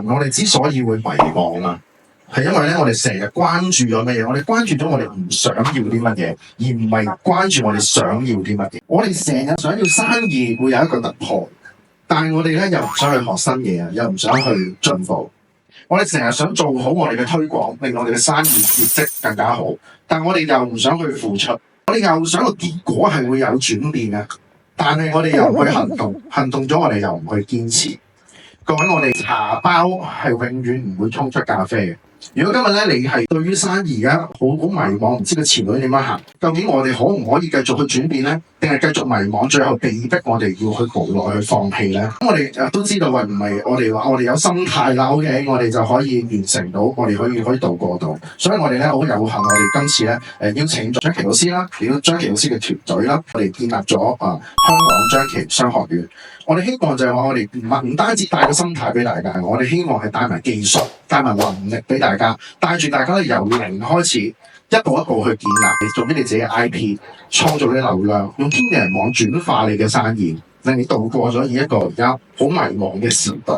人我哋之所以會迷茫啊，係因為咧我哋成日關注咗乜嘢？我哋關注咗我哋唔想要啲乜嘢，而唔係關注我哋想要啲乜嘢。我哋成日想要生意會有一個突破，但係我哋咧又唔想去學新嘢啊，又唔想去進步。我哋成日想做好我哋嘅推廣，令我哋嘅生意業績更加好，但我哋又唔想去付出，我哋又想個結果係會有轉變嘅，但係我哋又唔去行動，行動咗我哋又唔去堅持。各位，我哋茶包係永遠唔會沖出咖啡嘅。如果今日咧你係對於生意而家好迷茫，唔知個前路點樣行，究竟我哋可唔可以繼續去轉變咧？定係繼續迷茫，最後被逼我哋要去無奈去放棄咧？咁我哋都知道，喂，唔係我哋話我哋有心態啦，OK，我哋就可以完成到，我哋可以渡過到。所以我哋咧好有幸，我哋今次咧邀請咗張琪老師啦，亦都張琪老師嘅團隊啦，我哋建立咗香港張琪商學院。我哋希望就係話，我哋唔單止帶個心態俾大家，我哋希望係帶埋技術、帶埋能力俾大家，帶住大家由零開始，一步一步去建立，做俾你自己嘅 IP， 創造你流量，用天地人網轉化你嘅生意，令你渡過咗一個而家好迷茫嘅時代。